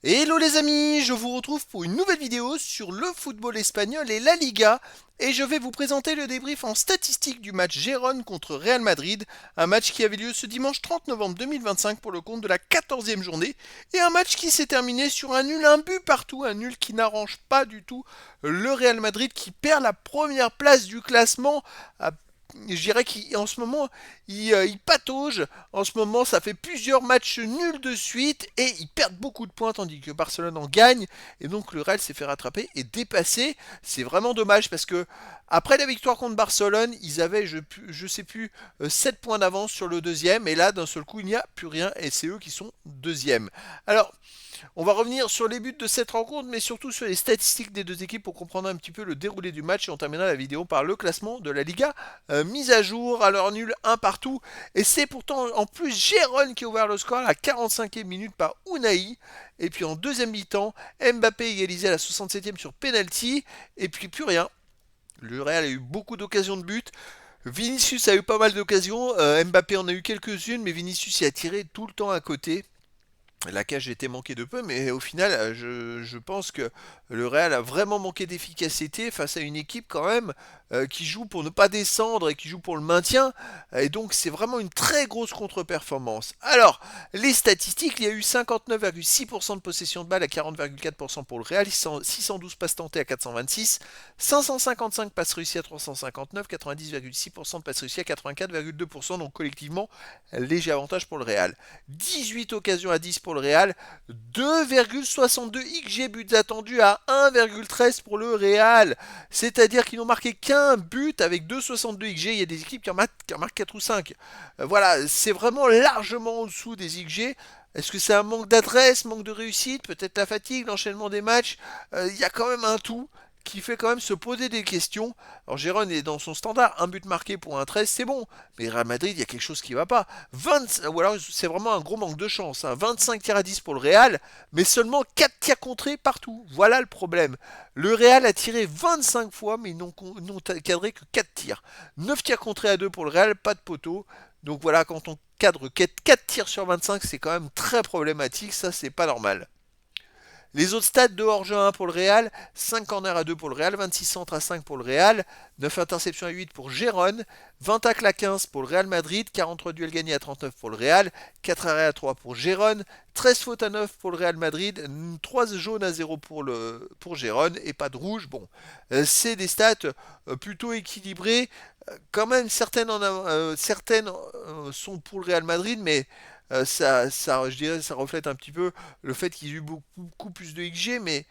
Hello les amis, je vous retrouve pour une nouvelle vidéo sur le football espagnol et la Liga et je vais vous présenter le débrief en statistique du match Gérone contre Real Madrid, un match qui avait lieu ce dimanche 30 novembre 2025 pour le compte de la 14e journée et un match qui s'est terminé sur un nul, un but partout, un nul qui n'arrange pas du tout le Real Madrid qui perd la première place du classement à je dirais qu'en ce moment, il patauge. En ce moment, ça fait plusieurs matchs nuls de suite et ils perdent beaucoup de points tandis que Barcelone en gagne. Et donc le Real s'est fait rattraper et dépasser. C'est vraiment dommage parce que après la victoire contre Barcelone, ils avaient, je sais plus, 7 points d'avance sur le deuxième. Et là, d'un seul coup, il n'y a plus rien et c'est eux qui sont deuxième. Alors, on va revenir sur les buts de cette rencontre, mais surtout sur les statistiques des deux équipes pour comprendre un petit peu le déroulé du match. Et on terminera la vidéo par le classement de la Liga mise à jour à l'heure nulle, un partout. Et c'est pourtant en plus Gérone qui a ouvert le score à la 45e minute par Unai. Et puis en deuxième mi-temps, Mbappé égalisé à la 67e sur penalty. Et puis plus rien. Le Real a eu beaucoup d'occasions de but. Vinicius a eu pas mal d'occasions. Mbappé en a eu quelques-unes, mais Vinicius y a tiré tout le temps à côté. La cage était manquée de peu, mais au final, je pense que le Real a vraiment manqué d'efficacité face à une équipe quand même qui joue pour ne pas descendre et qui joue pour le maintien. Et donc c'est vraiment une très grosse contre-performance. Alors, les statistiques, il y a eu 59,6% de possession de balle à 40,4% pour le Real, 612 passes tentées à 426, 555 passes réussies à 359, 90,6% de passes réussies à 84,2%, donc collectivement, léger avantage pour le Real. 18 occasions à 10 pour le Real, 2,62 XG buts attendus à 1,13 pour le Real. C'est-à-dire qu'ils n'ont marqué qu'un but avec 2,62 XG. Il y a des équipes qui en marquent 4 ou 5. Voilà, c'est vraiment largement en dessous des XG. Est-ce que c'est un manque d'adresse, manque de réussite, peut-être la fatigue, l'enchaînement des matchs? Il y a quand même un tout qui fait quand même se poser des questions. Alors Gérone est dans son standard, un but marqué pour un 13, c'est bon. Mais Real Madrid, il y a quelque chose qui ne va pas. 20, ou alors c'est vraiment un gros manque de chance. 25 tirs à 10 pour le Real, mais seulement 4 tirs contrés partout. Voilà le problème. Le Real a tiré 25 fois, mais ils n'ont cadré que 4 tirs. 9 tirs contrés à 2 pour le Real, pas de poteau. Donc voilà, quand on cadre 4 tirs sur 25, c'est quand même très problématique. Ça, c'est pas normal. Les autres stats de hors-jeu 1 pour le Real, 5 corners à 2 pour le Real, 26 centres à 5 pour le Real, 9 interceptions à 8 pour Gérone, 20 tacles à 15 pour le Real Madrid, 43 duels gagnés à 39 pour le Real, 4 arrêts à 3 pour Gérone, 13 fautes à 9 pour le Real Madrid, 3 jaunes à 0 pour Gérone et pas de rouge. Bon, c'est des stats plutôt équilibrées. Quand même, certaines sont pour le Real Madrid, mais je dirais, ça reflète un petit peu le fait qu'ils aient eu beaucoup plus de XG, mais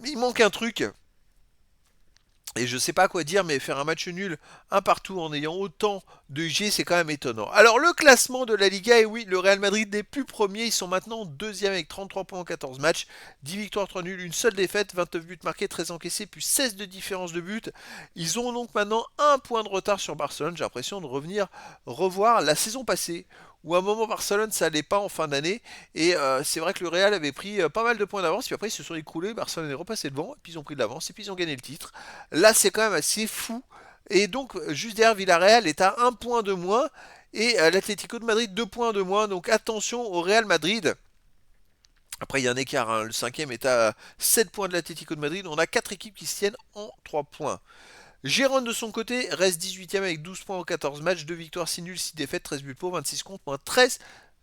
il manque un truc. Et je sais pas quoi dire, mais faire un match nul, un partout en ayant autant de XG, c'est quand même étonnant. Alors le classement de la Liga, et oui, le Real Madrid n'est plus premier, ils sont maintenant deuxième avec 33 points en 14 matchs, 10 victoires, 3 nuls, une seule défaite, 29 buts marqués, 13 encaissés, plus 16 de différence de but. Ils ont donc maintenant un point de retard sur Barcelone, j'ai l'impression de revoir la saison passée où à un moment Barcelone ça allait pas en fin d'année et c'est vrai que le Real avait pris pas mal de points d'avance puis après ils se sont écroulés, Barcelone est repassé devant et puis ils ont pris de l'avance et puis ils ont gagné le titre. Là c'est quand même assez fou et donc juste derrière Villarreal est à un point de moins et l'Atlético de Madrid 2 points de moins, donc attention au Real Madrid. Après, il y a un écart, hein. Le cinquième est à 7 points de l'Atlético de Madrid. On a 4 équipes qui se tiennent en 3 points. Gérone de son côté reste 18ème avec 12 points en 14 matchs, 2 victoires, 6 nuls, 6 défaites, 13 buts pour, 26 contre, moins 13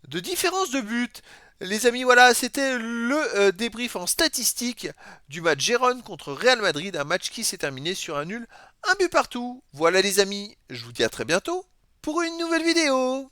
de différence de but. Les amis, voilà, c'était le débrief en statistique du match Gérone contre Real Madrid, un match qui s'est terminé sur un nul, un but partout. Voilà les amis, je vous dis à très bientôt pour une nouvelle vidéo.